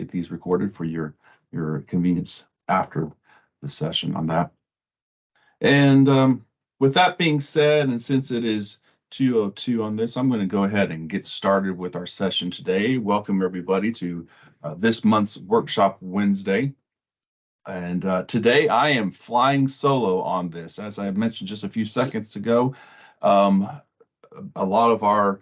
get these recorded for your convenience after the session on that. And with that being said, and since it is 2:02 on this, I'm going to go ahead and get started with our session today. Welcome everybody to this month's Workshop Wednesday. And today I am flying solo on this. As I mentioned just a few seconds ago, a lot of our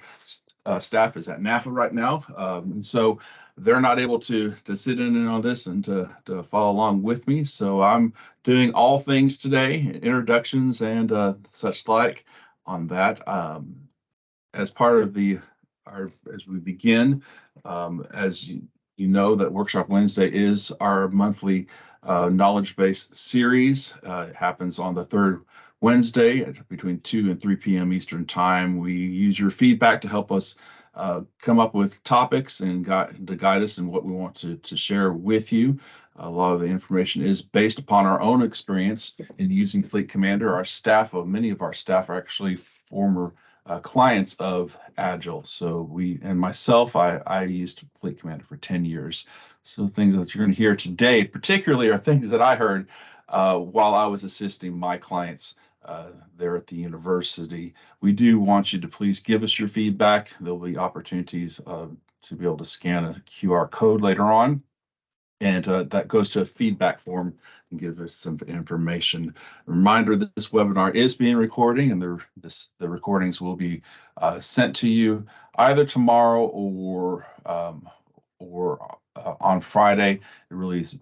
staff is at NAFA right now, and so they're not able to sit in on this and to follow along with me. So I'm doing all things today, introductions and such like on that. As part of as we begin, as you know, that Workshop Wednesday is our monthly knowledge-based series. It happens on the third Wednesday between 2 and 3 p.m. Eastern Time. We use your feedback to help us come up with topics and to guide us in what we want to share with you. A lot of the information is based upon our own experience in using Fleet Commander. Many of our staff are actually former clients of Agile. So I used Fleet Commander for 10 years. So things that you're going to hear today, particularly, are things that I heard while I was assisting my clients there at the university. We do want you to please give us your feedback. There'll be opportunities to be able to scan a QR code later on. And that goes to a feedback form and give us some information. A reminder that this webinar is being recorded, and the recordings will be sent to you either tomorrow or on Friday. It really is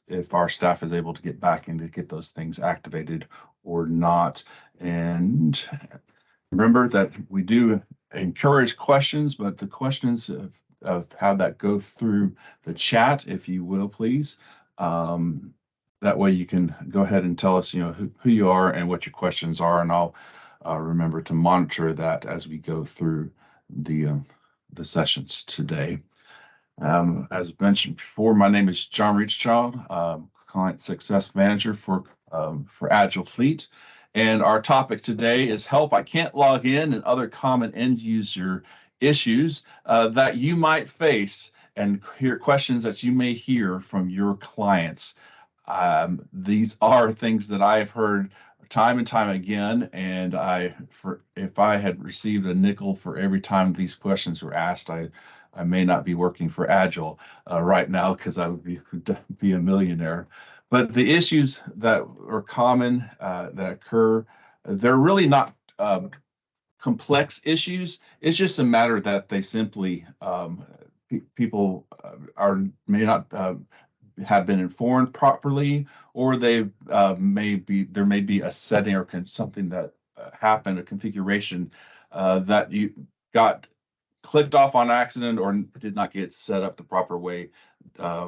if our staff is able to get back and to get those things activated or not. And remember that we do encourage questions, but the questions of how that go through the chat, if you will, please. That way you can go ahead and tell us, who you are and what your questions are, and I'll remember to monitor that as we go through the sessions today. As mentioned before, my name is John Reachchild, Client Success Manager for Agile Fleet. And our topic today is help I can't log in and other common end user issues that you might face, and hear questions that you may hear from your clients. These are things that I have heard time and time again, and if I had received a nickel for every time these questions were asked, I may not be working for Agile right now, because I would be a millionaire. But the issues that are common that occur, they're really not complex issues. It's just a matter that they simply people may not have been informed properly, or there may be a setting or something that happened, a configuration that you got clicked off on accident or did not get set up the proper way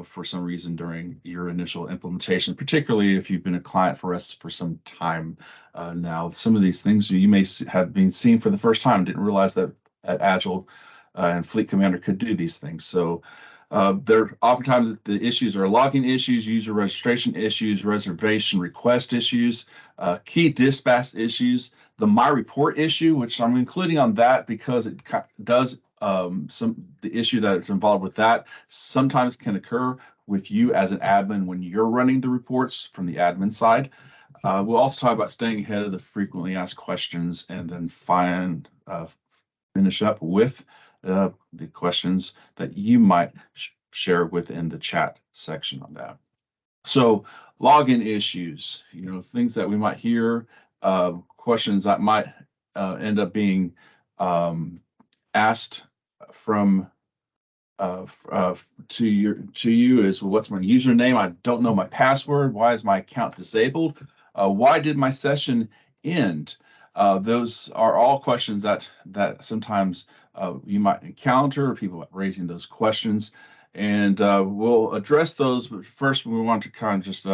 for some reason during your initial implementation, particularly if you've been a client for us for some time now. Some of these things you may have been seeing for the first time, didn't realize that at Agile and Fleet Commander could do these things. So oftentimes the issues are logging issues, user registration issues, reservation request issues, key dispatch issues, the My Report issue, which I'm including on that because it does the issue that is involved with that sometimes can occur with you as an admin when you're running the reports from the admin side. We'll also talk about staying ahead of the frequently asked questions, and then finish up with the questions that you might share within the chat section on that. So login issues, things that we might hear, questions that might end up being asked from to you is, what's my username? I don't know my password. Why is my account disabled? Why did my session end? Those are all questions that sometimes you might encounter, people raising those questions, and we'll address those. But first, we want to kind of just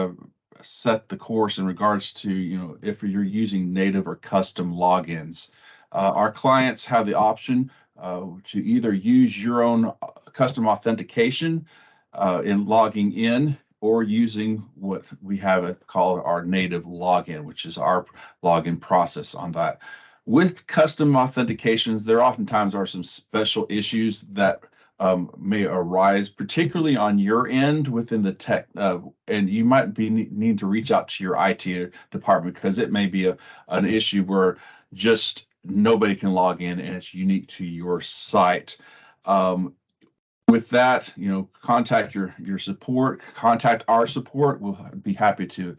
set the course in regards to, if you're using native or custom logins. Our clients have the option to either use your own custom authentication in logging in, or using what we have called our native login, which is our login process on that. With custom authentications, there oftentimes are some special issues that may arise, particularly on your end within the tech, and you might need to reach out to your IT department because it may be an issue where just nobody can log in and it's unique to your site. With that, contact your support, contact our support. We'll be happy to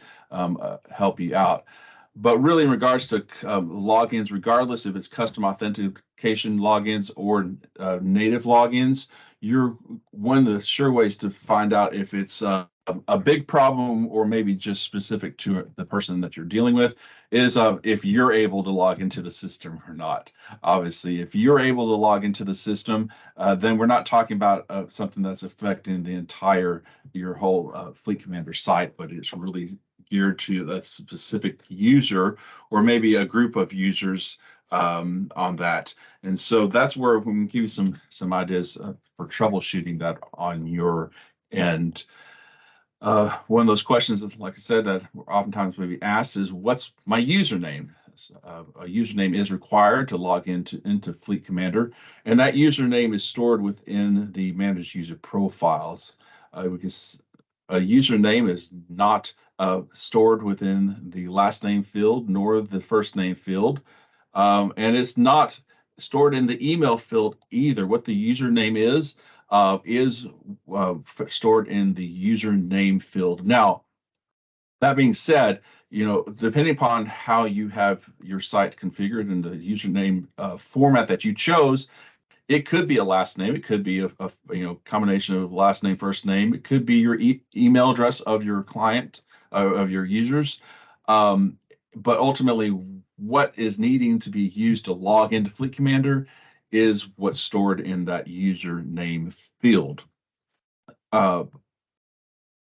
help you out. But really, in regards to logins, regardless if it's custom authentication logins or native logins, one of the sure ways to find out if it's a big problem or maybe just specific to the person that you're dealing with is if you're able to log into the system or not. Obviously, if you're able to log into the system, then we're not talking about something that's affecting your whole Fleet Commander site, but it's really geared to a specific user or maybe a group of users on that. And so that's where we can give you some ideas for troubleshooting that on your end. One of those questions that, like I said, that oftentimes may be asked is, what's my username? A username is required to log into Fleet Commander, and that username is stored within the managed user profiles. Because a username is not stored within the last name field nor the first name field, and it's not stored in the email field either. What the username is stored in the username field. Now, that being said, depending upon how you have your site configured and the username format that you chose, it could be a last name. It could be a combination of last name, first name. It could be your email address of your client, of your users. But ultimately, what is needing to be used to log into Fleet Commander is what's stored in that username field.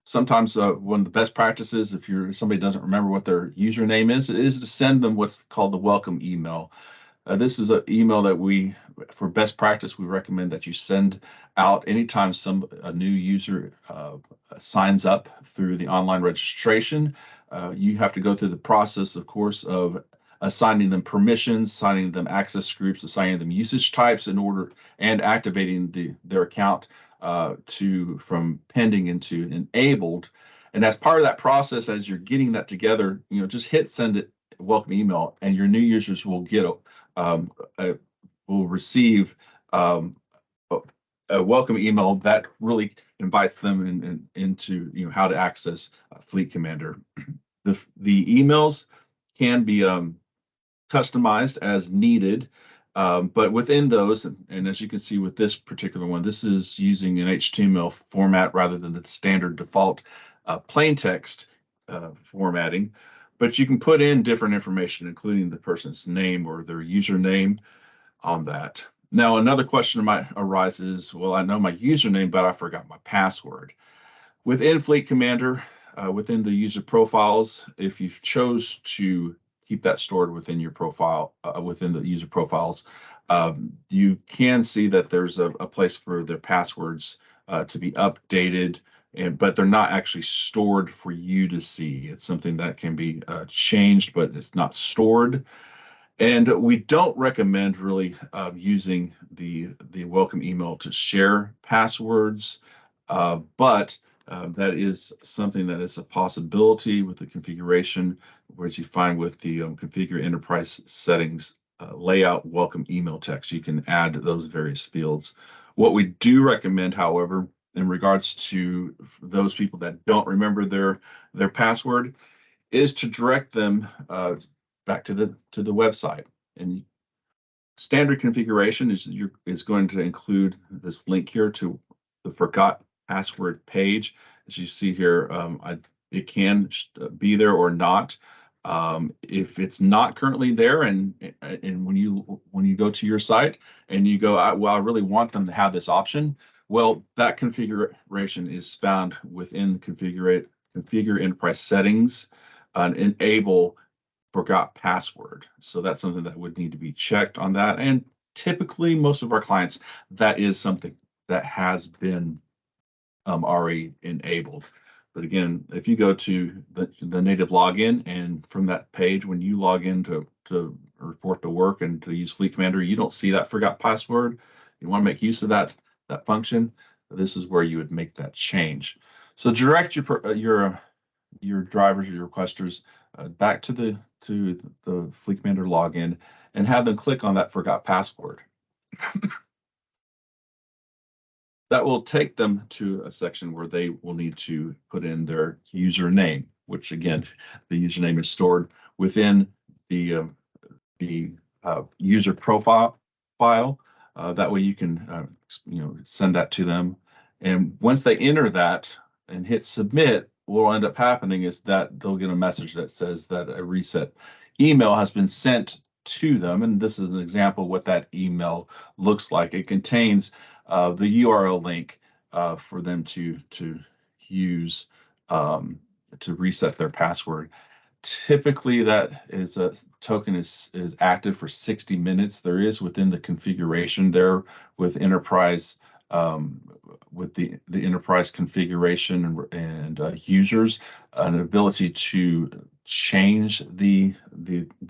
Sometimes one of the best practices, if somebody doesn't remember what their username is to send them what's called the welcome email. This is an email that for best practice, we recommend that you send out anytime a new user signs up through the online registration. You have to go through the process, of course, of assigning them permissions, assigning them access groups, assigning them usage types and activating their account from pending into enabled. And as part of that process, as you're getting that together, just hit send it welcome email, and your new users will receive a welcome email that really invites them into how to access Fleet Commander. The emails can be customized as needed, but within those, and as you can see with this particular one, this is using an HTML format rather than the standard default plain text formatting. But you can put in different information, including the person's name or their username on that. Now, another question might arise is, well, I know my username, but I forgot my password. Within Fleet Commander, within the user profiles, if you chose to keep that stored within your profile, within the user profiles, you can see that there's a place for their passwords to be updated, but they're not actually stored for you to see. It's something that can be changed, but it's not stored. And we don't recommend really using the welcome email to share passwords, but that is something that is a possibility with the configuration, which you find with the configure enterprise settings layout welcome email text. You can add those various fields. What we do recommend, however, in regards to those people that don't remember their password, is to direct them back to the website. And standard configuration is going to include this link here to the forgot password page. As you see here, it can be there or not. If it's not currently there, and when you go to your site and you go, well, I really want them to have this option. Well, that configuration is found within configure enterprise settings and enable forgot password. So that's something that would need to be checked on that. And typically, most of our clients, that is something that has been already enabled. But again, if you go to the native login, and from that page, when you log in to report to work and to use Fleet Commander, you don't see that forgot password. You want to make use of that that function, this is where you would make that change. So direct your drivers or your requesters back to the Fleet Commander login and have them click on that forgot password. That will take them to a section where they will need to put in their username, which again, the username is stored within the user profile file. That way you can send that to them. And once they enter that and hit submit, what will end up happening is that they'll get a message that says that a reset email has been sent to them. And this is an example of what that email looks like. It contains the URL link for them to use to reset their password. Typically, that is a token is active for 60 minutes. There is within the configuration there with enterprise, with the enterprise configuration and users, an ability to change the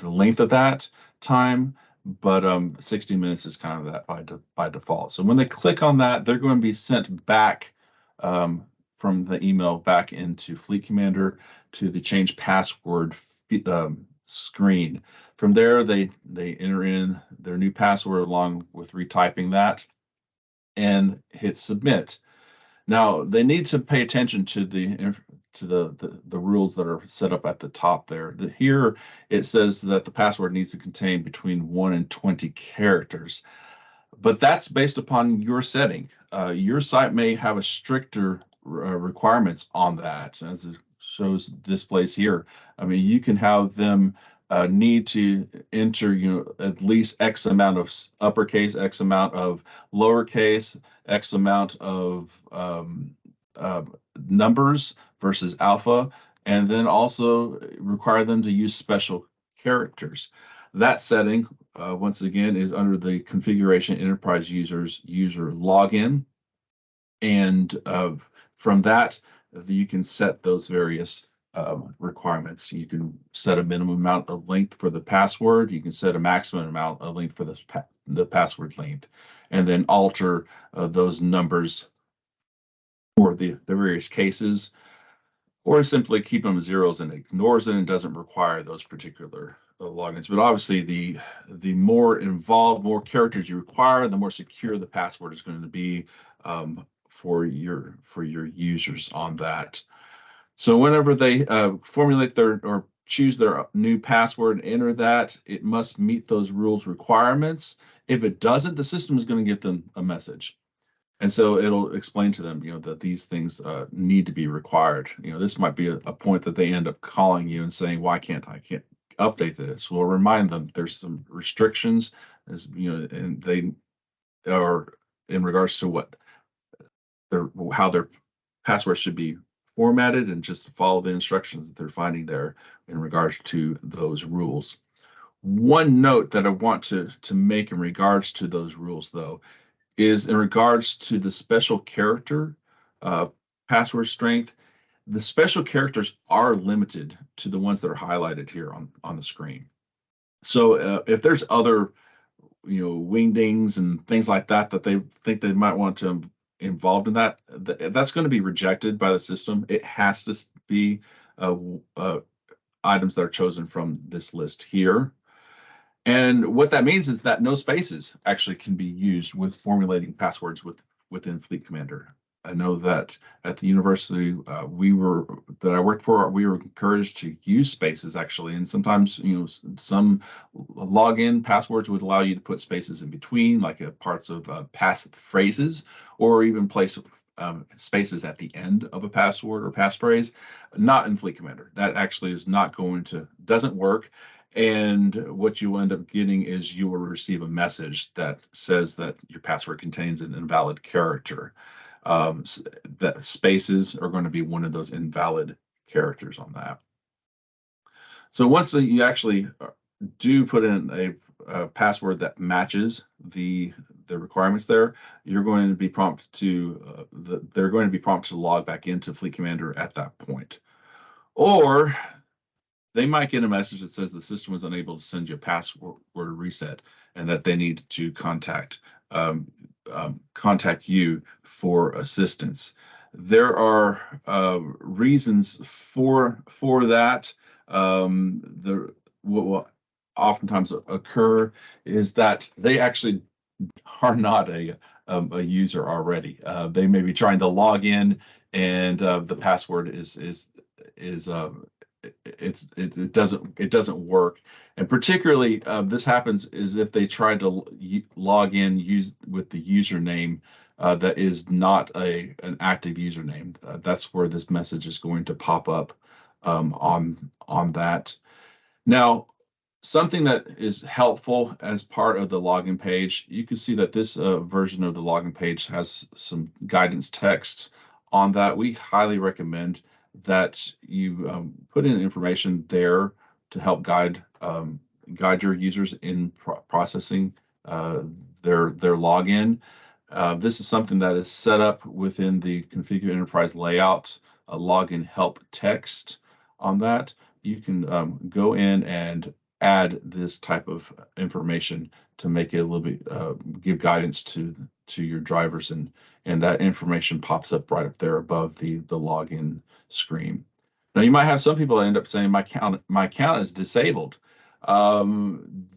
length of that time. But 60 minutes is kind of that by default. So when they click on that, they're going to be sent back from the email back into Fleet Commander to the change password screen. From there, they enter in their new password along with retyping that and hit submit. Now they need to pay attention to the rules that are set up at the top there. Here it says that the password needs to contain between 1 and 20 characters. But that's based upon your setting. Your site may have a stricter requirements on that, as it shows displays here. I mean, you can have them need to enter, at least X amount of uppercase, X amount of lowercase, X amount of numbers versus alpha, and then also require them to use special characters. That setting, once again, is under the configuration enterprise user login. And from that, you can set those various requirements. You can set a minimum amount of length for the password. You can set a maximum amount of length for the password length, and then alter those numbers for the various cases, or simply keep them zeros and ignores it and doesn't require those particular logins. But obviously, the more involved, more characters you require, the more secure the password is going to be for your users on that. So whenever they formulate or choose their new password and enter that, it must meet those rules requirements. If it doesn't, the system is going to get them a message. And so it'll explain to them, that these things need to be required. This might be a point that they end up calling you and saying, "Why can't I can't update this?" We'll remind them there's some restrictions, and they are in regards to how their password should be formatted, and just follow the instructions that they're finding there in regards to those rules. One note that I want to make in regards to those rules, though, is in regards to the special character password strength. The special characters are limited to the ones that are highlighted here on the screen. So if there's other, wingdings and things like that they think they might want to involved in that, that's going to be rejected by the system. It has to be items that are chosen from this list here. And what that means is that no spaces actually can be used with formulating passwords within Fleet Commander. I know that at the university that I worked for, we were encouraged to use spaces actually, and sometimes some login passwords would allow you to put spaces in between, like parts of passive phrases, or even place spaces at the end of a password or passphrase. Not in Fleet Commander. That actually is doesn't work. And what you end up getting is you will receive a message that says that your password contains an invalid character. That spaces are going to be one of those invalid characters on that. So once you actually do put in a password that matches the requirements there, you're going to be prompted to they're going to be prompted to log back into Fleet Commander at that point. Or they might get a message that says the system was unable to send you a password reset and that they need to contact contact you for assistance. There are reasons for that. What will oftentimes occur is that they actually are not a user already. They may be trying to log in, and the password is it doesn't work. And particularly this happens is if they try to log in with the username that is not an active username. That's where this message is going to pop up on that. Now, something that is helpful as part of the login page, you can see that this version of the login page has some guidance text on that. We highly recommend that you put in information there to help guide your users in processing their login. This is something that is set up within the Configure Enterprise layout, a login help text on that. You can go in and add this type of information to make it a little bit give guidance to your drivers, and that information pops up right up there above the login screen. Now you might have some people that end up saying my account is disabled.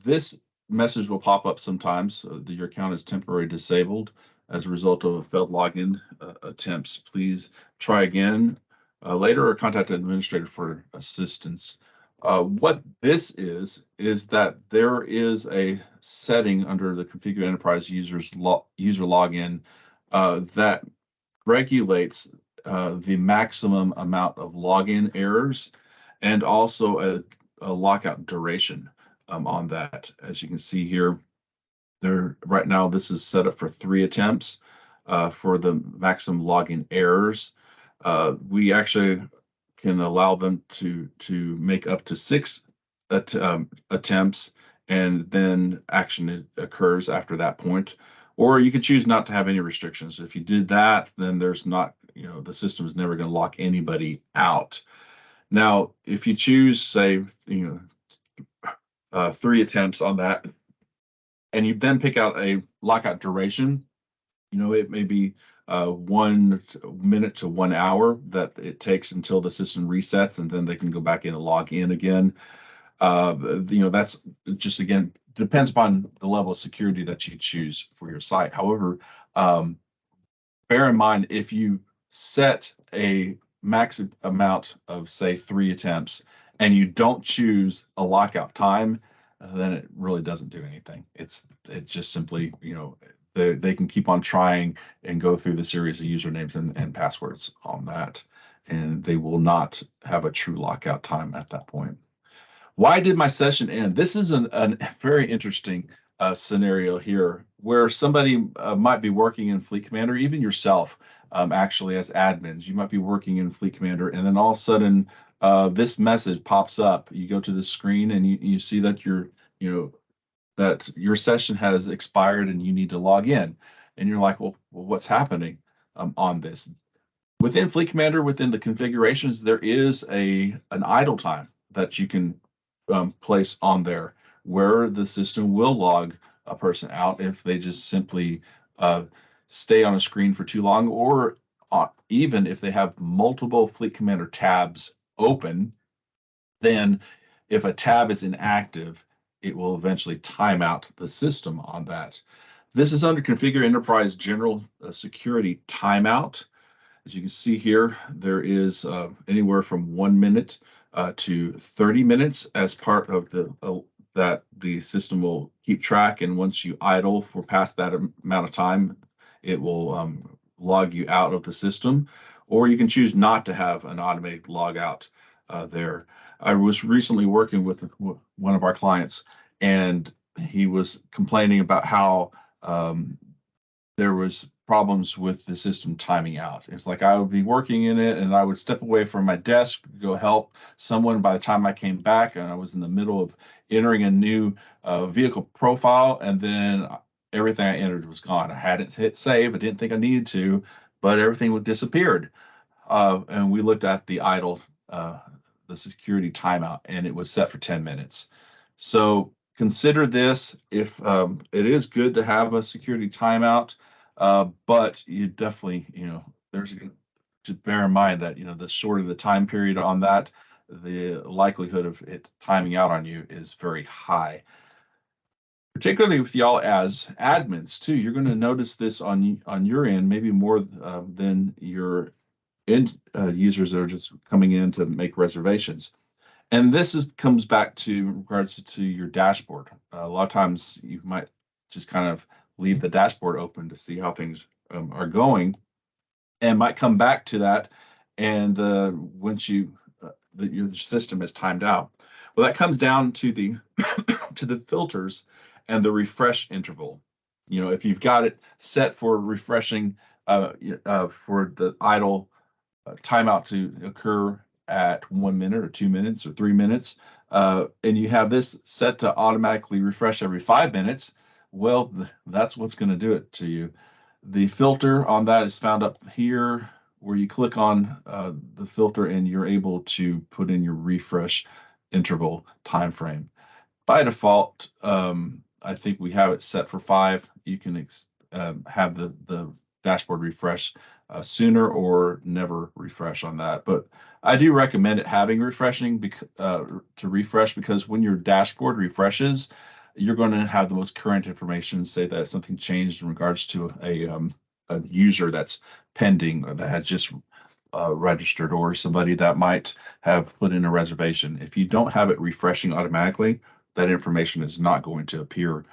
This message will pop up sometimes that your account is temporarily disabled as a result of a failed login attempts. Please try again later or contact an administrator for assistance. What this is that there is a setting under the Configure Enterprise user login that regulates the maximum amount of login errors and also a lockout duration on that. As you can see here, right now this is set up for 3 attempts for the maximum login errors. We actually can allow them to make up to 6 attempts, and then action occurs after that point. Or you could choose not to have any restrictions. If you did that, then there's not, the system is never going to lock anybody out. Now, if you choose, say, 3 attempts on that, and you then pick out a lockout duration, it may be 1 minute to 1 hour that it takes until the system resets, and then they can go back in and log in again. That's just, again, depends upon the level of security that you choose for your site. However, bear in mind, if you set a max amount of, say, 3 attempts, and you don't choose a lockout time, then it really doesn't do anything. It's just simply, they can keep on trying and go through the series of usernames and passwords on that, and they will not have a true lockout time at that point. Why did my session end? This is a very interesting scenario here, where somebody might be working in Fleet Commander, even yourself, actually as admins. You might be working in Fleet Commander, and then all of a sudden this message pops up. You go to the screen and you see that that your session has expired and you need to log in, and you're like, well, what's happening on this? Within Fleet Commander, within the configurations, there is an idle time that you can place on there, where the system will log a person out if they just simply stay on a screen for too long, or even if they have multiple Fleet Commander tabs open. Then if a tab is inactive, it will eventually time out the system on that. This is under Configure Enterprise General Security Timeout. As you can see here, there is anywhere from 1 minute to 30 minutes as part of that the system will keep track. And once you idle for past that amount of time, it will log you out of the system. Or you can choose not to have an automated log out there. I was recently working with one of our clients, and he was complaining about how there was problems with the system timing out. It's like I would be working in it, and I would step away from my desk, go help someone. By the time I came back, and I was in the middle of entering a new vehicle profile, and then everything I entered was gone. I hadn't hit save. I didn't think I needed to, but everything would disappeared. And we looked at the idle, the security timeout, and it was set for 10 minutes. So consider this if it is good to have a security timeout, but you definitely, there's to bear in mind that, the shorter the time period on that, the likelihood of it timing out on you is very high. Particularly with y'all as admins too, you're going to notice this on your end, maybe more than your end users that are just coming in to make reservations. And this comes back to regards to your dashboard. A lot of times you might just kind of leave the dashboard open to see how things are going, and might come back to that. And once your system is timed out, well, that comes down to the to the filters and the refresh interval. If you've got it set for refreshing for the idle timeout to occur at 1 minute or 2 minutes or 3 minutes, and you have this set to automatically refresh every 5 minutes, well, that's what's going to do it to you. The filter on that is found up here where you click on the filter and you're able to put in your refresh interval time frame. By default, I think we have it set for 5. You can have the dashboard refresh sooner or never refresh on that. But I do recommend it having refreshing to refresh, because when your dashboard refreshes, you're going to have the most current information, say that something changed in regards to a user that's pending or that has just registered, or somebody that might have put in a reservation. If you don't have it refreshing automatically, that information is not going to appear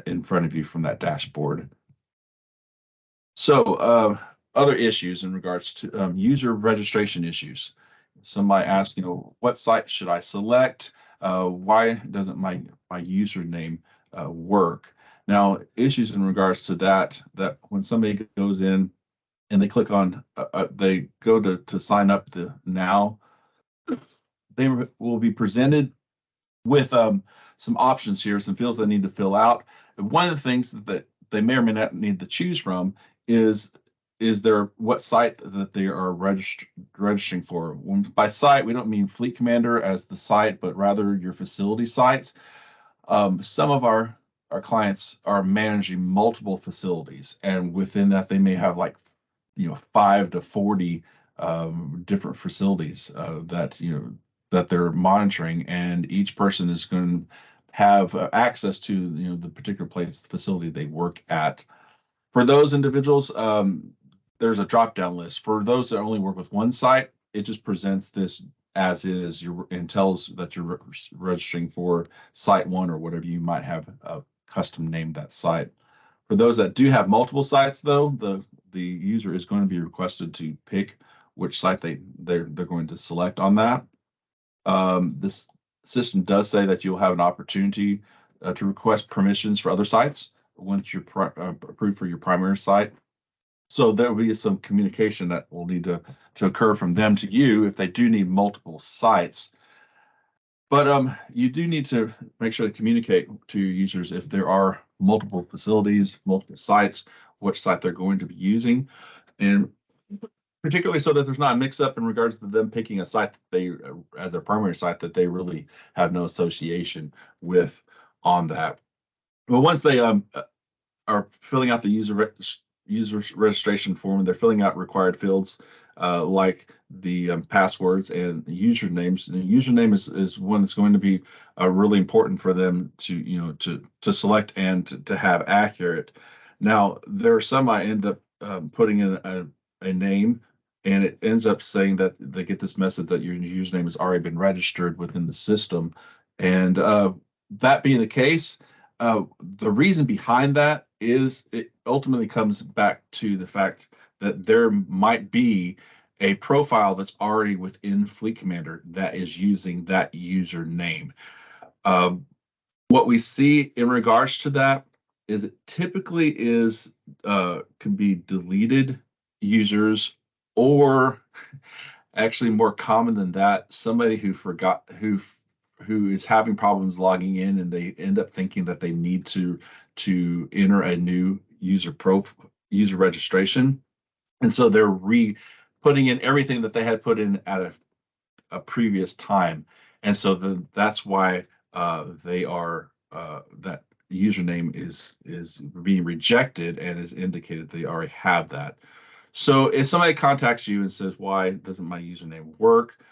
in front of you from that dashboard. So other issues in regards to user registration issues. Some might ask, what site should I select? Why doesn't my username work? Now, issues in regards to that when somebody goes in and they click on, they go to sign up now, they will be presented with some options here, some fields they need to fill out. And one of the things that they may or may not need to choose from is what site that they are registering for. By site, we don't mean Fleet Commander as the site, but rather your facility sites. Some of our clients are managing multiple facilities, and within that, they may have 5 to 40 different facilities that they're monitoring, and each person is going to have access to the particular facility they work at. For those individuals, there's a drop-down list. For those that only work with one site, it just presents this as is, and tells that you're registering for site 1 or whatever you might have custom named that site. For those that do have multiple sites, though, the user is going to be requested to pick which site they're going to select on that. This system does say that you'll have an opportunity to request permissions for other sites once you're approved for your primary site. So there will be some communication that will need to occur from them to you if they do need multiple sites. But you do need to make sure to communicate to your users if there are multiple facilities, multiple sites, which site they're going to be using, and particularly so that there's not a mix-up in regards to them picking a site that they, as their primary site, that they really have no association with on that. But once they are filling out the user registration form, they're filling out required fields like the passwords and usernames. And the username is one that's going to be really important for them to to select and to have accurate. Now, there are some I end up putting in a name, and it ends up saying that they get this message that your username has already been registered within the system. And that being the case, the reason behind that is it ultimately comes back to the fact that there might be a profile that's already within Fleet Commander that is using that username. What we see in regards to that is it typically can be deleted users, or actually more common than that, somebody who is having problems logging in, and they end up thinking that they need to enter a new user registration, and so they're putting in everything that they had put in at a previous time, and so that's why they are that username is being rejected and is indicated they already have that. So if somebody contacts you and says, "Why doesn't my username work?"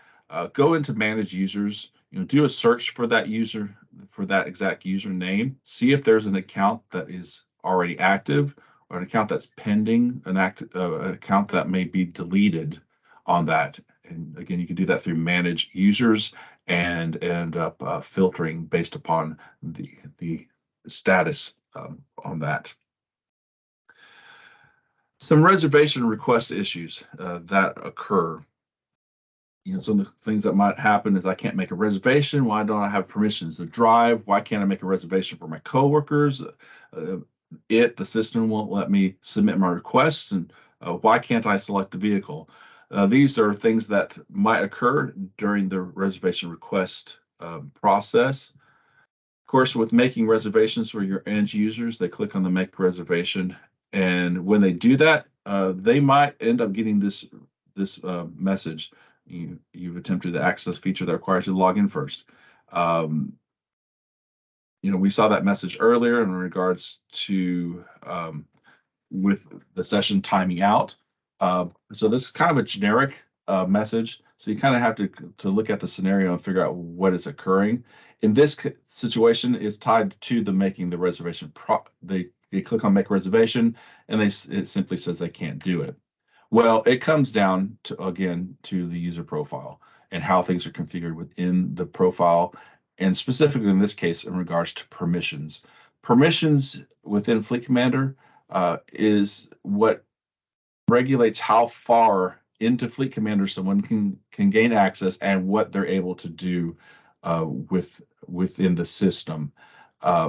Go into Manage Users. Do a search for that user, for that exact username. See if there's an account that is already active, or an account that's pending, an account that may be deleted on that. And again, you can do that through Manage Users and end up filtering based upon the status on that. Some reservation request issues that occur. Some of the things that might happen is I can't make a reservation. Why don't I have permissions to drive? Why can't I make a reservation for my coworkers? The system won't let me submit my requests, and why can't I select the vehicle? These are things that might occur during the reservation request process. Of course, with making reservations for your end users, they click on the Make Reservation, and when they do that, they might end up getting this message. You've attempted to access a feature that requires you to log in first. We saw that message earlier in regards to with the session timing out. So this is kind of a generic message. So you kind of have to look at the scenario and figure out what is occurring. In this situation, is tied to the making the reservation. They click on Make Reservation, and it simply says they can't do it. Well, it comes down to, again, to the user profile and how things are configured within the profile, and specifically in this case, in regards to permissions. Permissions within Fleet Commander is what regulates how far into Fleet Commander someone can gain access and what they're able to do within the system.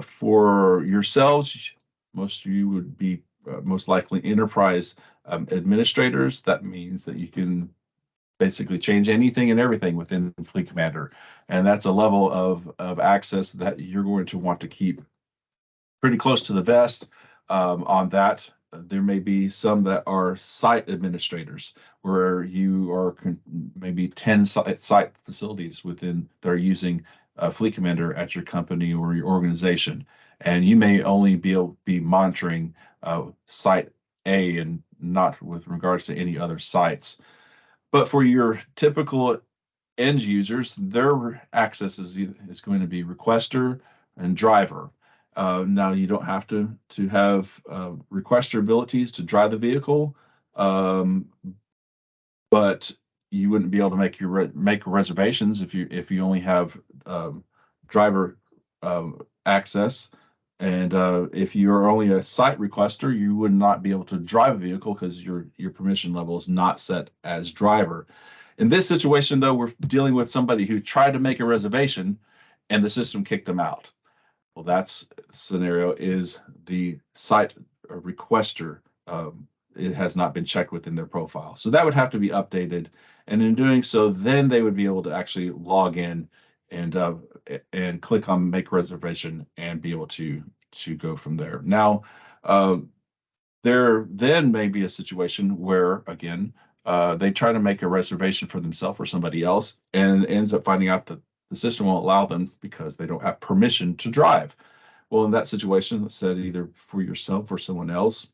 For yourselves, most of you would be most likely enterprise administrators. That means that you can basically change anything and everything within Fleet Commander, and that's a level of access that you're going to want to keep pretty close to the vest on that. There may be some that are site administrators, where you are maybe 10 site facilities within that are using Fleet Commander at your company or your organization, and you may only be monitoring site A and not with regards to any other sites. But for your typical end users, their access is going to be Requestor and Driver. Now, you don't have to have Requestor abilities to drive the vehicle, but you wouldn't be able to make reservations if you only have driver access. And if you're only a site requester, you would not be able to drive a vehicle because your permission level is not set as driver. In this situation, though, we're dealing with somebody who tried to make a reservation and the system kicked them out. Well, that's scenario is the site requester. It has not been checked within their profile. So that would have to be updated. And in doing so, then they would be able to actually log in and click on Make Reservation and be able to go from there. Now, there then may be a situation where, again, they try to make a reservation for themselves or somebody else and ends up finding out that the system won't allow them because they don't have permission to drive. Well, in that situation, let's say either for yourself or someone else,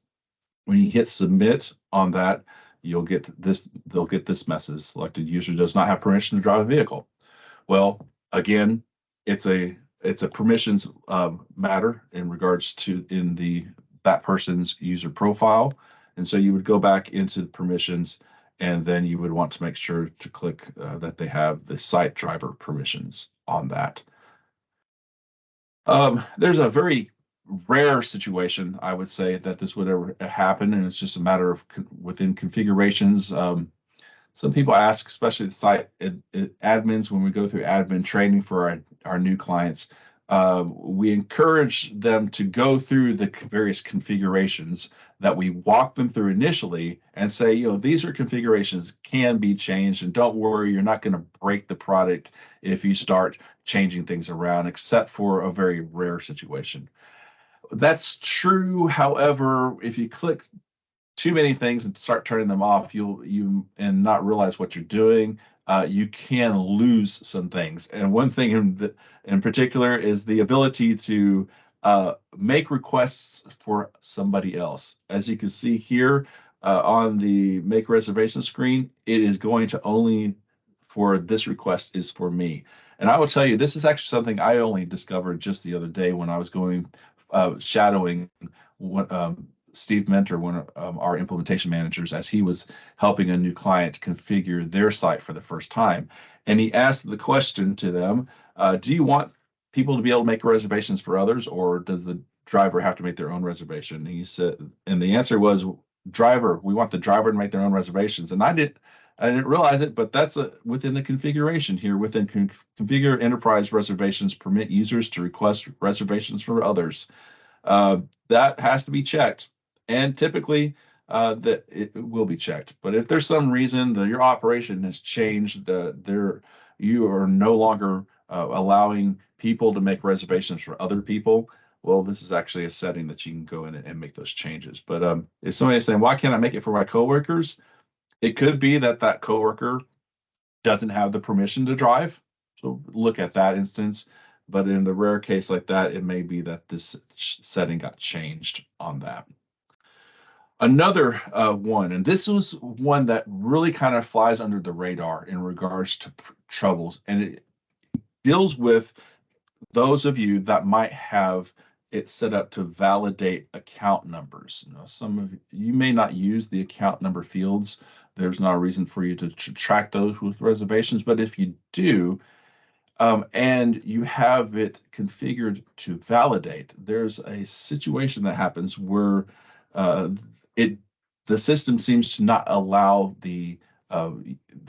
when you hit submit on that, they'll get this message: selected user does not have permission to drive a vehicle. Well, again, it's a permissions matter in regards to that person's user profile. And so you would go back into the permissions, and then you would want to make sure to click that they have the site driver permissions on that. There's a very rare situation, I would say, that this would ever happen, and it's just a matter of within configurations. Some people ask, especially the site admins, when we go through admin training for our new clients, we encourage them to go through the various configurations that we walk them through initially and say, these are configurations can be changed, and don't worry, you're not going to break the product if you start changing things around, except for a very rare situation. That's true. However, if you click too many things and start turning them off, you and not realize what you're doing, you can lose some things. And one thing in particular is the ability to make requests for somebody else. As you can see here on the make reservation screen, it is going to only for this request is for me. And I will tell you, this is actually something I only discovered just the other day when I was going shadowing Steve Mentor, one of our implementation managers, as he was helping a new client configure their site for the first time. And he asked the question to them, do you want people to be able to make reservations for others, or does the driver have to make their own reservation? And he said, and the answer was, driver, we want the driver to make their own reservations. And I didn't realize it, but that's within the configuration here. Within configure enterprise reservations, permit users to request reservations for others. That has to be checked, and typically that it will be checked. But if there's some reason that your operation has changed, you are no longer allowing people to make reservations for other people, well, this is actually a setting that you can go in and make those changes. But if somebody's saying, why can't I make it for my coworkers? It could be that that coworker doesn't have the permission to drive. So look at that instance. But in the rare case like that, it may be that this setting got changed on that. Another one, and this was one that really kind of flies under the radar in regards to troubles, and it deals with those of you that might have it set up to validate account numbers. Some of you may not use the account number fields. There's not a reason for you to track those with reservations, but if you do, and you have it configured to validate, there's a situation that happens where the system seems to not allow the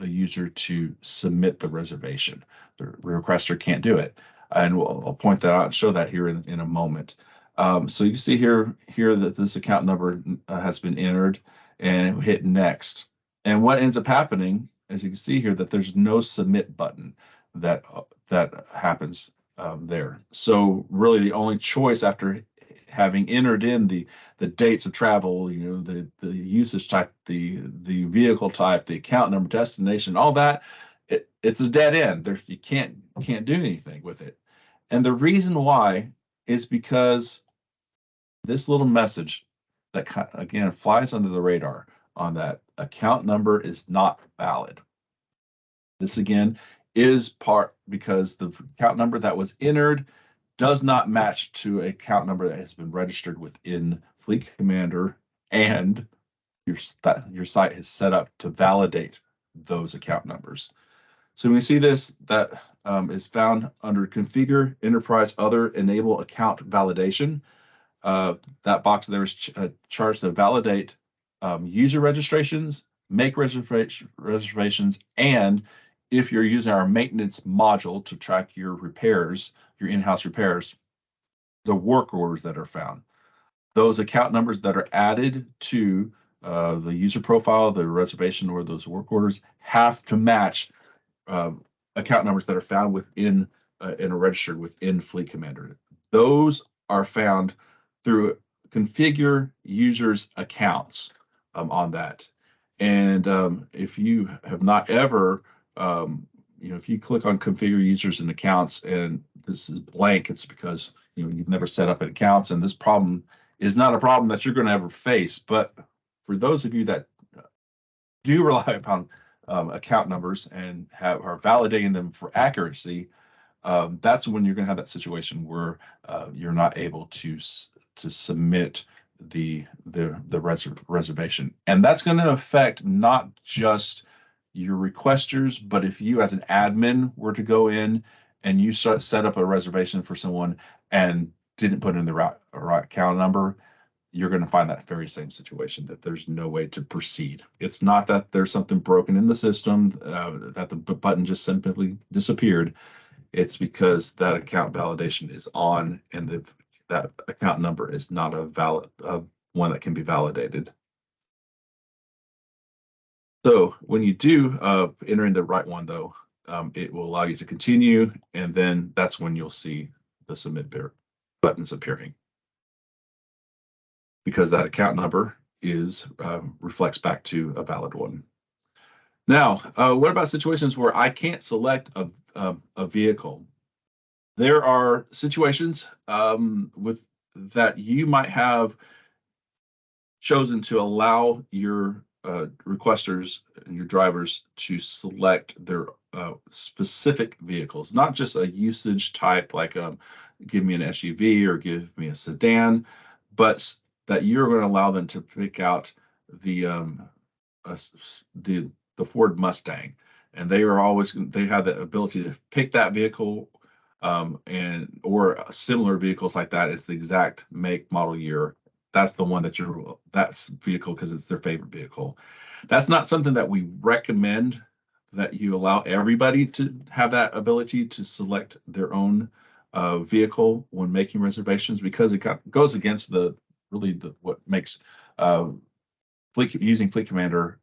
user to submit the reservation. The requester can't do it, and I'll point that out and show that here in a moment. So you can see here that this account number has been entered, and hit next. And what ends up happening, as you can see here, that there's no submit button that happens there. So really, the only choice after having entered in the dates of travel, the usage type, the vehicle type, the account number, destination, all that, it's a dead end. You can't do anything with it. And the reason why is because this little message that again flies under the radar on that account number is not valid. This again is part because the account number that was entered does not match to a account number that has been registered within Fleet Commander, and your site is set up to validate those account numbers. So when we see this, that is found under Configure Enterprise Other Enable Account Validation. That box there is charged to validate user registrations, make reservations, and if you're using our maintenance module to track your repairs, your in-house repairs, the work orders that are found. Those account numbers that are added to the user profile, the reservation, or those work orders have to match account numbers that are found within and are registered within Fleet Commander. Those are found through configure users accounts on that. And if you have not ever if you click on configure users and accounts and this is blank, it's because you've never set up an accounts, and this problem is not a problem that you're going to ever face. But for those of you that do rely upon account numbers and are validating them for accuracy, that's when you're going to have that situation where you're not able to submit the reservation, and that's going to affect not just your requesters, but if you as an admin were to go in and you set up a reservation for someone and didn't put in the right account number, you're going to find that very same situation, that there's no way to proceed. It's not that there's something broken in the system, that the button just simply disappeared. It's because that account validation is on, and that account number is not a valid one that can be validated. So when you do enter in the right one, though, it will allow you to continue, and then that's when you'll see the submit buttons appearing, because that account number is reflects back to a valid one. Now, what about situations where I can't select a vehicle? There are situations with that you might have chosen to allow your requesters and your drivers to select their specific vehicles, not just a usage type like give me an SUV or give me a sedan, but that you're going to allow them to pick out the the Ford Mustang, and they have the ability to pick that vehicle and or similar vehicles like that. It's the exact make, model, year. That's the one that's vehicle because it's their favorite vehicle. That's not something that we recommend that you allow everybody to have that ability to select their own vehicle when making reservations, because it goes against what makes using Fleet Commander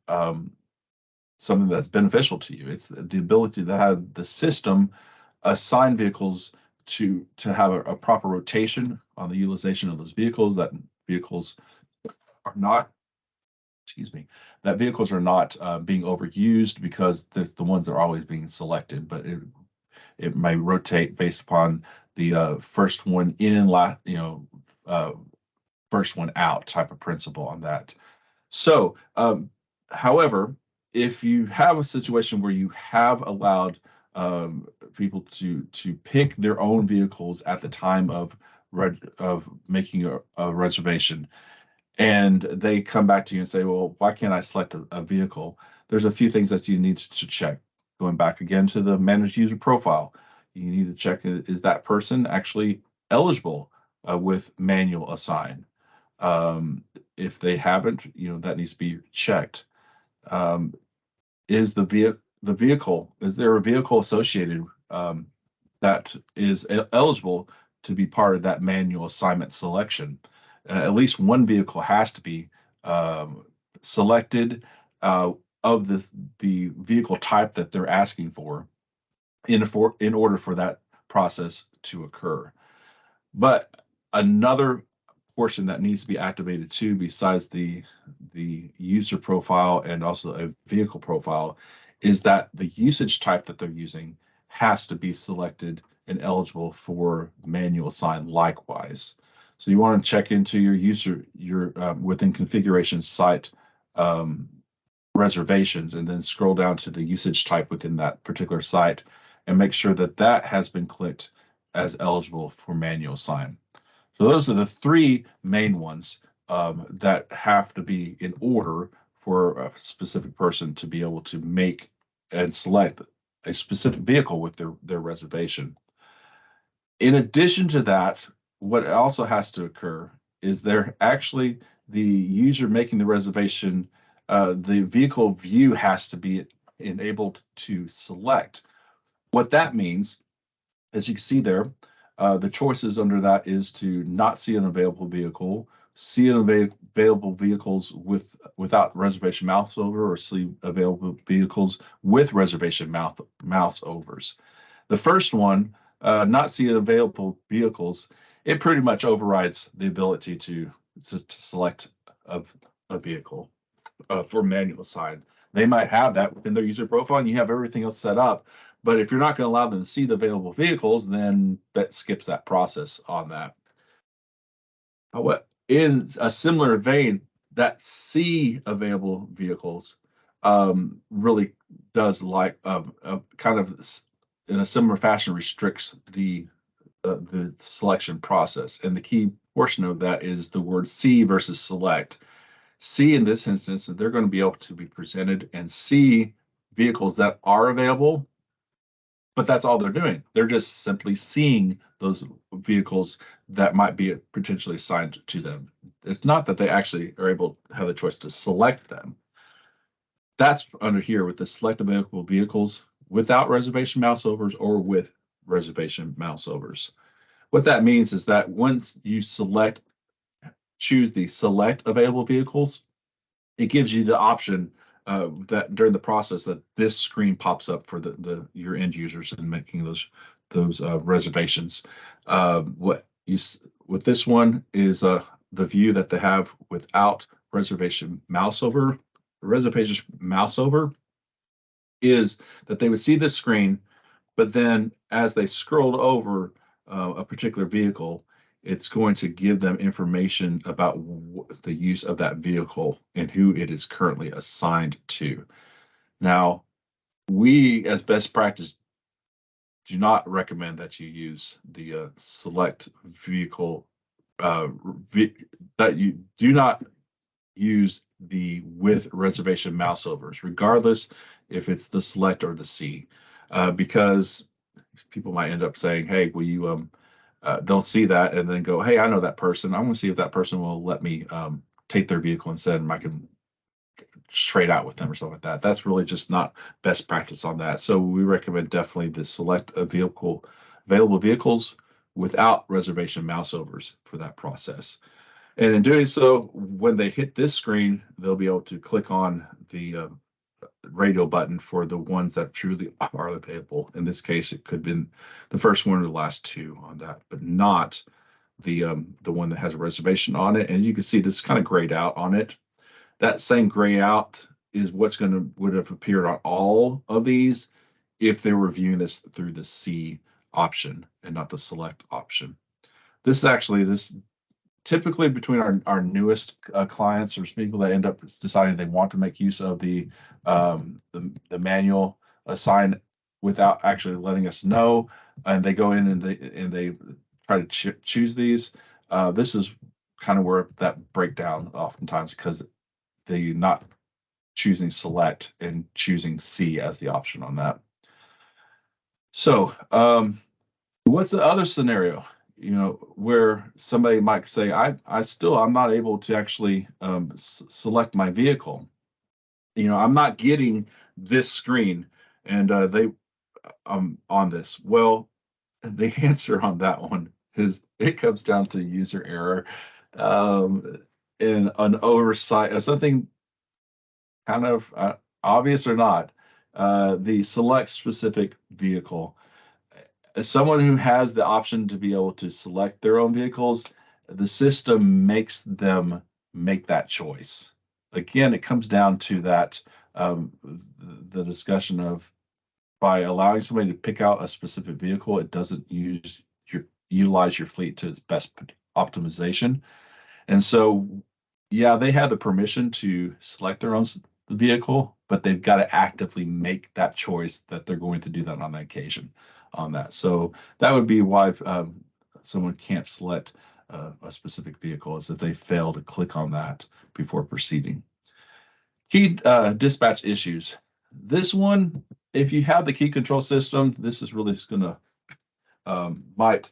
something that's beneficial to you. It's the ability to have the system assign vehicles to have a proper rotation on the utilization of those vehicles. That vehicles are not, that vehicles are not being overused because there's the ones that are always being selected, but it may rotate based upon the first one in, first one out type of principle on that. So, however, if you have a situation where you have allowed people to pick their own vehicles at the time of making a reservation, and they come back to you and say, "Well, why can't I select a vehicle?" There's a few things that you need to check. Going back again to the managed user profile, you need to check, is that person actually eligible with manual assign? If they haven't, that needs to be checked. Is the vehicle, is there a vehicle associated that is eligible to be part of that manual assignment selection? At least one vehicle has to be selected of the vehicle type that they're asking for in order for that process to occur. But another portion that needs to be activated too, besides the user profile and also a vehicle profile, is that the usage type that they're using has to be selected and eligible for manual assign likewise. So you want to check into your within configuration site reservations, and then scroll down to the usage type within that particular site and make sure that that has been clicked as eligible for manual assign. So those are the three main ones that have to be in order for a specific person to be able to make and select a specific vehicle with their reservation. In addition to that, what also has to occur is there actually the user making the reservation, the vehicle view has to be enabled to select. What that means, as you can see there, the choices under that is to not see an available vehicle, see available vehicles without reservation mouse over, or see available vehicles with reservation mouse overs. The first one, not see available vehicles, it pretty much overrides the ability to select a vehicle for manual assign. They might have that within their user profile and you have everything else set up, but if you're not going to allow them to see the available vehicles, then that skips that process on that. In a similar vein, that see available vehicles really does kind of in a similar fashion restricts the selection process. And the key portion of that is the word see versus select. See, in this instance, they're going to be able to be presented and see vehicles that are available, but that's all they're doing. They're just simply seeing those vehicles that might be potentially assigned to them. It's not that they actually are able to have the choice to select them. That's under here with the select available vehicles without reservation mouse overs or with reservation mouse overs. What that means is that once you choose the select available vehicles, it gives you the option that during the process that this screen pops up for your end users in making those reservations. With this one is the view that they have without reservation mouse over. The reservation mouse over is that they would see this screen, but then as they scrolled over a particular vehicle, it's going to give them information about the use of that vehicle and who it is currently assigned to. Now, we as best practice do not recommend that you use the select vehicle, that you do not use the with reservation mouse overs, regardless if it's the select or the C, because people might end up saying, hey, will you, they'll see that and then go, hey, I know that person. I want to see if that person will let me take their vehicle instead and I can trade out with them or something like that. That's really just not best practice on that. So we recommend definitely the select a vehicle, available vehicles without reservation mouse overs for that process. And in doing so, when they hit this screen, they'll be able to click on the radio button for the ones that truly are available. In this case, it could have been the first one or the last two on that, but not the one that has a reservation on it. And you can see this kind of grayed out on it. That same gray out is what's would have appeared on all of these if they were viewing this through the C option and not the select option. This is actually typically between our newest clients or people that end up deciding they want to make use of the manual assign without actually letting us know, and they go in and they try to choose these. This is kind of where that breakdown oftentimes, because they not choosing select and choosing C as the option on that. So what's the other scenario, where somebody might say, I'm not able to actually select my vehicle. I'm not getting this screen and they on this. Well, the answer on that one is it comes down to user error and an oversight of something kind of obvious or not, the select specific vehicle. As someone who has the option to be able to select their own vehicles, the system makes them make that choice. Again, it comes down to that, the discussion of, by allowing somebody to pick out a specific vehicle, it doesn't utilize your fleet to its best optimization. And so, yeah, they have the permission to select their own vehicle, but they've got to actively make that choice that they're going to do that on that occasion on that. So that would be why someone can't select a specific vehicle, is if they fail to click on that before proceeding. Key dispatch issues. This one, if you have the key control system, this is really going to might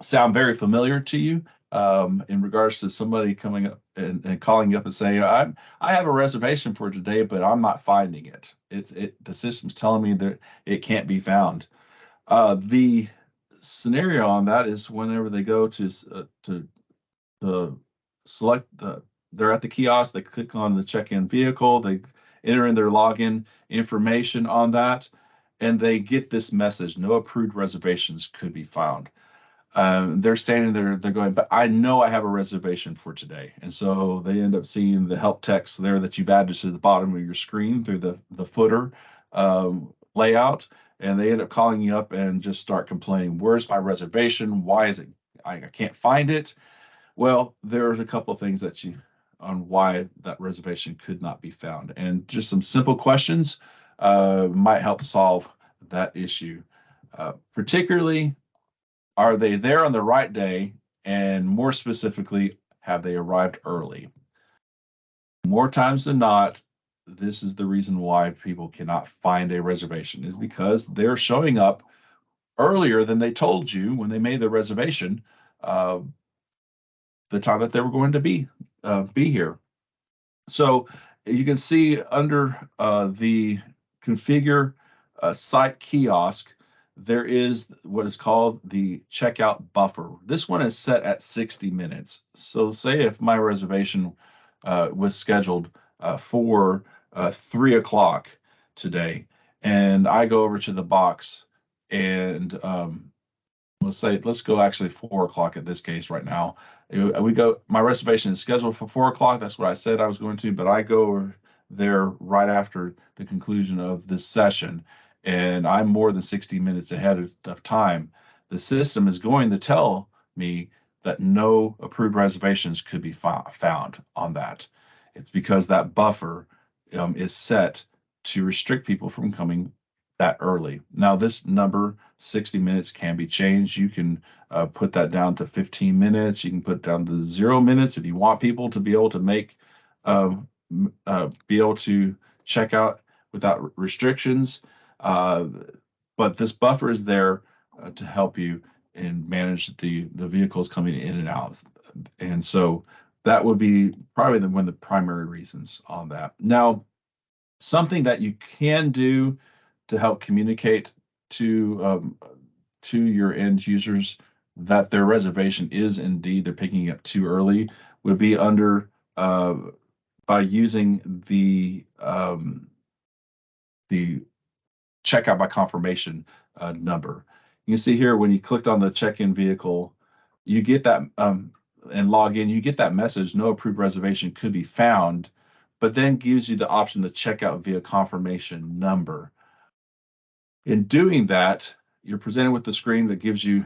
sound very familiar to you in regards to somebody coming up and calling you up and saying, I have a reservation for today, but I'm not finding it. The system's telling me that it can't be found. The scenario on that is whenever they go to select they're at the kiosk, they click on the check-in vehicle, they enter in their login information on that, and they get this message: no approved reservations could be found. They're standing there, they're going, but I know I have a reservation for today. And so they end up seeing the help text there that you've added to the bottom of your screen through the footer layout. And they end up calling you up and just start complaining, where's my reservation? Why is it, I can't find it? Well, there's a couple of things on why that reservation could not be found. And just some simple questions might help solve that issue. Particularly, are they there on the right day? And more specifically, have they arrived early? More times than not, this is the reason why people cannot find a reservation, is because they're showing up earlier than they told you when they made the reservation, the time that they were going to be here. So you can see under the configure site kiosk, there is what is called the checkout buffer. This one is set at 60 minutes. So say if my reservation was scheduled for 3 o'clock today, and I go over to the box and let's go actually 4 o'clock at this case right now. We go, my reservation is scheduled for 4 o'clock. That's what I said I was going to, but I go there right after the conclusion of this session, and I'm more than 60 minutes ahead of time. The system is going to tell me that no approved reservations could be found on that. It's because that buffer is set to restrict people from coming that early. Now, this number, 60 minutes, can be changed. You can put that down to 15 minutes. You can put it down to 0 minutes if you want people to be able to be able to check out without restrictions. But this buffer is there to help you and manage the vehicles coming in and out. And so that would be probably one of the primary reasons on that. Now, something that you can do to help communicate to your end users that their reservation is indeed they're picking it up too early would be under by using the checkout by confirmation number. You can see here when you clicked on the check-in vehicle, you get that and log in, you get that message, no approved reservation could be found, but then gives you the option to check out via confirmation number. In doing that, you're presented with the screen that gives you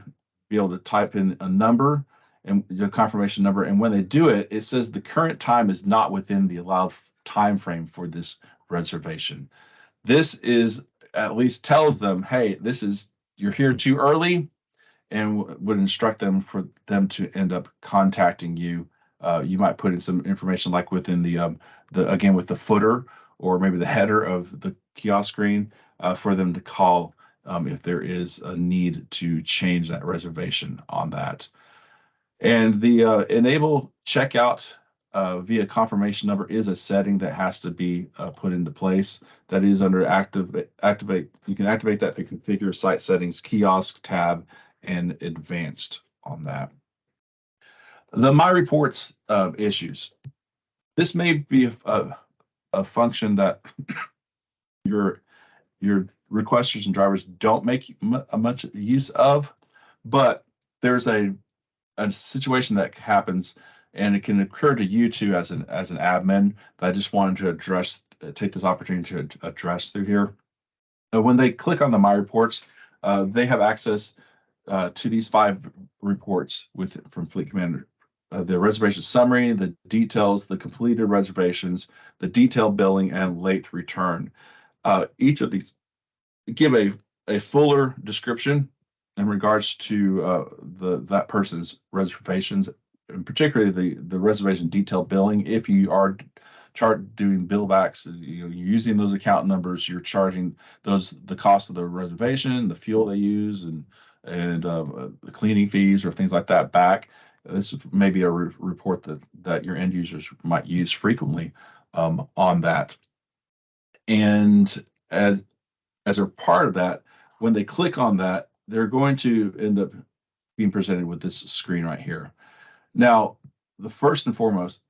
be able to type in a number and your confirmation number. And when they do it, it says the current time is not within the allowed time frame for this reservation. This is at least tells them, hey, you're here too early, and would instruct them for them to end up contacting you. You might put in some information like within the again with the footer or maybe the header of the kiosk screen for them to call if there is a need to change that reservation on that. And the enable checkout via confirmation number is a setting that has to be put into place. That is under activate. You can activate that to configure site settings, kiosk tab, and advanced on that. The My Reports issues. This may be a function that your requesters and drivers don't make much use of, but there's a situation that happens, and it can occur to you too as an admin that I just wanted to address, take this opportunity to address through here. When they click on the My Reports, they have access to these 5 reports from Fleet Commander. The reservation summary, the details, the completed reservations, the detailed billing, and late return. Each of these give a fuller description in regards to that person's reservations, and particularly the reservation detailed billing. If you are doing billbacks, you're using those account numbers, you're charging the cost of the reservation, the fuel they use, and the cleaning fees or things like that back. This may be a report that your end users might use frequently on that. And as a part of that, when they click on that, they're going to end up being presented with this screen right here. Now, the first and foremost,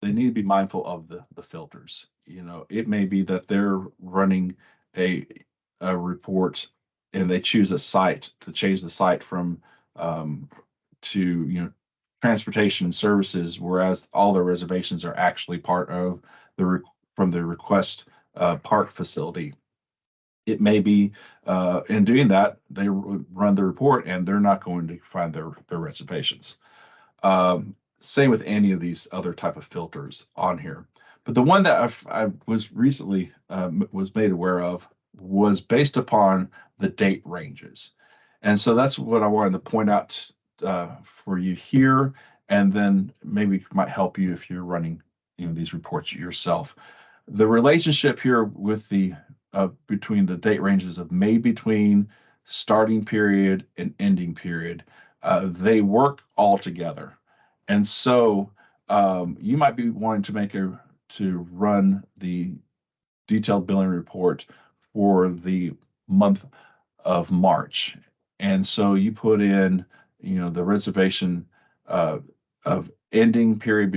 they need to be mindful of the filters. It may be that they're running a report and they choose a site to change the site from to transportation services, whereas all their reservations are actually part of from the request park facility. It may be in doing that, they run the report and they're not going to find their reservations. Same with any of these other type of filters on here. But the one that I was recently was made aware of was based upon the date ranges. And so that's what I wanted to point out for you here, and then maybe it might help you if you're running these reports yourself. The relationship here with the between the date ranges of May between, starting period, and ending period, they work all together. And so you might be wanting to run the detailed billing report for the month of March. And so you put in, the reservation of ending period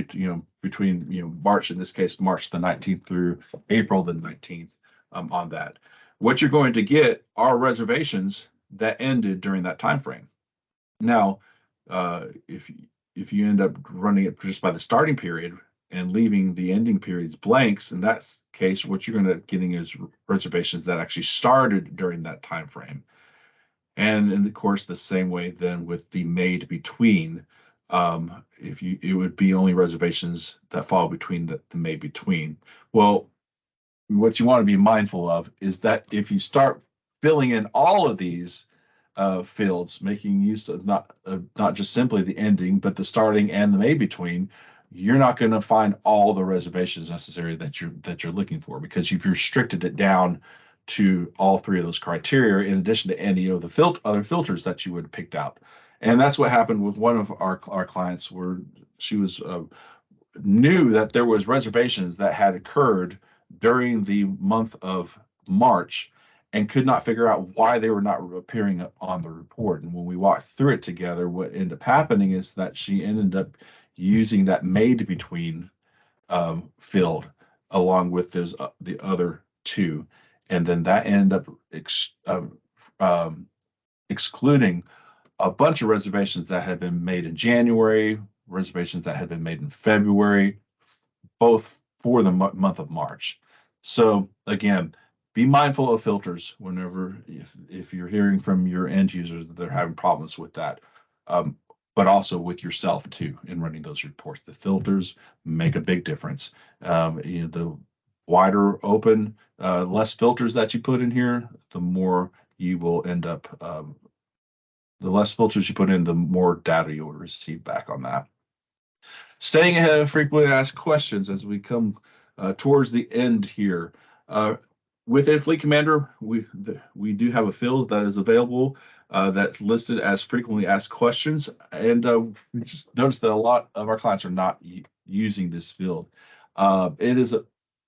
between March, in this case, March the 19th through April the 19th on that. What you're going to get are reservations that ended during that time frame. Now, if if you end up running it just by the starting period and leaving the ending periods blanks, in that case, what you're going to getting is reservations that actually started during that time frame. And of course, the same way then with the made between, if you, it would be only reservations that fall between the made between. Well, what you want to be mindful of is that if you start filling in all of these fields, making use of not just simply the ending, but the starting and the made between, you're not going to find all the reservations necessary that you're looking for, because you've restricted it down to all three of those criteria, in addition to any of the other filters that you would have picked out. And that's what happened with one of our clients, where she was knew that there was reservations that had occurred during the month of March and could not figure out why they were not appearing on the report. And when we walked through it together, what ended up happening is that she ended up using that made between field along with those the other two, and then that ended up excluding a bunch of reservations that had been made in January, reservations that had been made in February, both for the month of March. So again, be mindful of filters whenever, if you're hearing from your end users that they're having problems with that, but also with yourself too in running those reports. The filters make a big difference. The wider open, less filters that you put in here, the more you will end up. The less filters you put in, the more data you'll receive back on that. Staying ahead of frequently asked questions as we come towards the end here. Within Fleet Commander, we do have a field that is available that's listed as frequently asked questions, and we just noticed that a lot of our clients are not using this field. It is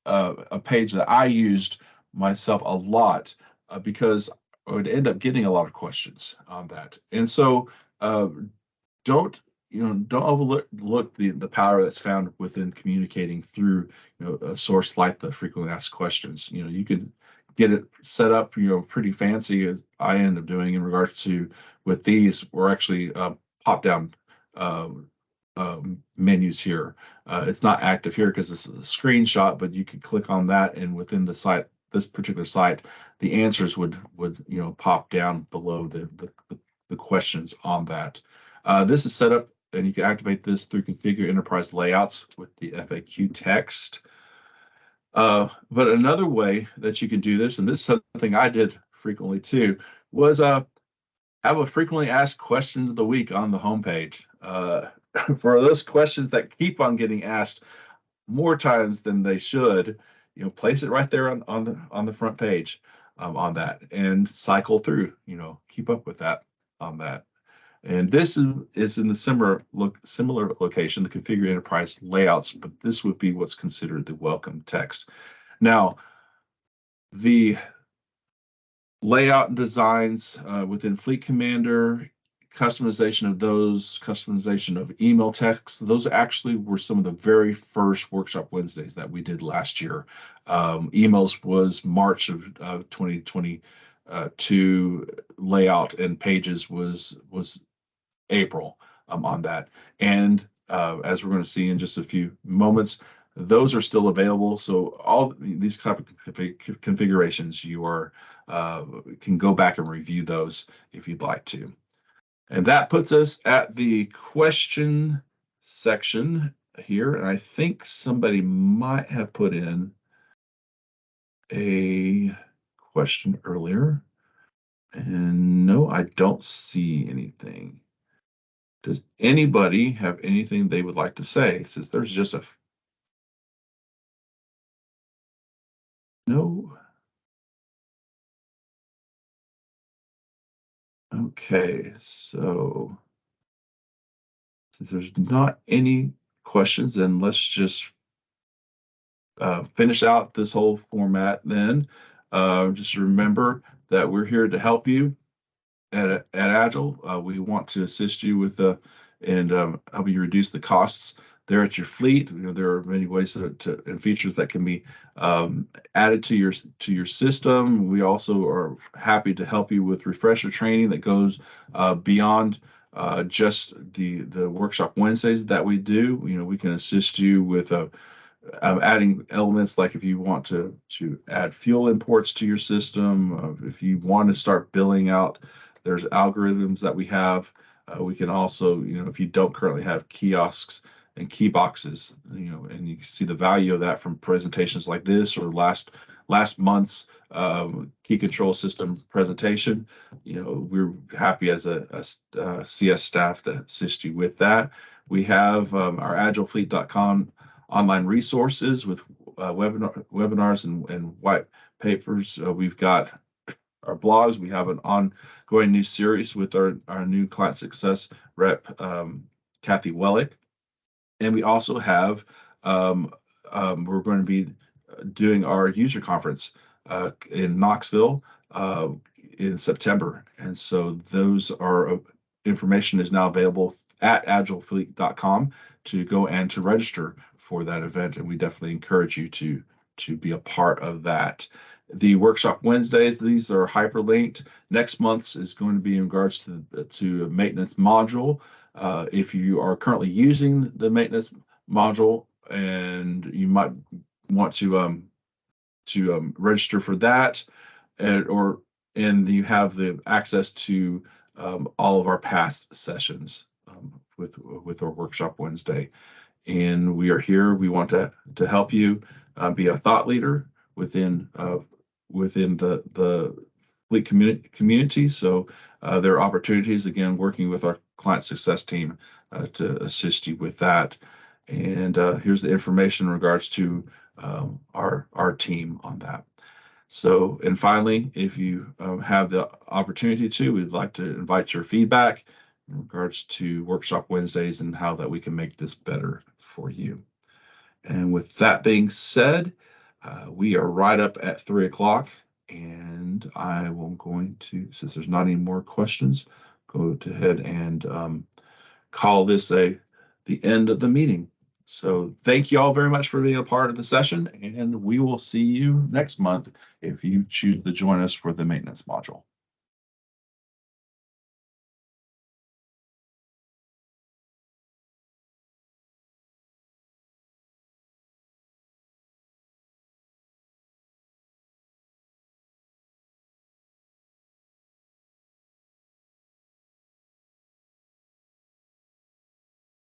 a page that I used myself a lot because I would end up getting a lot of questions on that, and so don't overlook the power that's found within communicating through a source like the frequently asked questions. You can get it set up pretty fancy, as I end up doing in regards to with these. We're actually pop down menus here. It's not active here because this is a screenshot, but you could click on that, and within the site, this particular site, the answers would pop down below the questions on that. This is set up, and you can activate this through configure enterprise layouts with the FAQ text. But another way that you can do this, and this is something I did frequently too, was have a frequently asked questions of the week on the homepage. For those questions that keep on getting asked more times than they should, place it right there on the front page on that, and cycle through. Keep up with that on that. And this is in the similar location, the configure enterprise layouts, but this would be what's considered the welcome text. Now, the layout and designs within Fleet Commander, customization of those, customization of email text, those actually were some of the very first Workshop Wednesdays that we did last year. Emails was March of 2022, layout and pages was April on that. And as we're going to see in just a few moments, those are still available. So all these type of configurations, you can go back and review those if you'd like to. And that puts us at the question section here. And I think somebody might have put in a question earlier. And no, I don't see anything. Does anybody have anything they would like to say? Since there's just no. Okay, so since there's not any questions, then let's just finish out this whole format then. Just remember that we're here to help you at Agile. We want to assist you with and help you reduce the costs there at your fleet. There are many ways and features that can be added to your system. We also are happy to help you with refresher training that goes beyond just the workshop Wednesdays that we do. We can assist you with adding elements, like if you want to add fuel imports to your system, if you want to start billing out, there's algorithms that we have. We can also, if you don't currently have kiosks and key boxes, and you can see the value of that from presentations like this or last month's key control system presentation. We're happy as a CS staff to assist you with that. We have our agilefleet.com online resources with webinars and white papers. We've got our blogs. We have an ongoing new series with our new client success rep, Kathy Wellick. And we also have, we're going to be doing our user conference in Knoxville in September. And so those are information is now available at agilefleet.com to go and to register for that event. And we definitely encourage you to be a part of that. The workshop Wednesdays, these are hyperlinked. Next month's is going to be in regards to maintenance module. If you are currently using the maintenance module and you might want to register for that, and you have the access to all of our past sessions with our workshop Wednesday. And we are here. We want to help you be a thought leader within the fleet community. So there are opportunities, again, working with our client success team to assist you with that. And here's the information in regards to our team on that. So, and finally, if you have the opportunity to, we'd like to invite your feedback in regards to Workshop Wednesdays and how that we can make this better for you. And with that being said, we are right up at 3 o'clock, and I am going to, since there's not any more questions, go ahead and call this the end of the meeting. So thank you all very much for being a part of the session, and we will see you next month if you choose to join us for the maintenance module.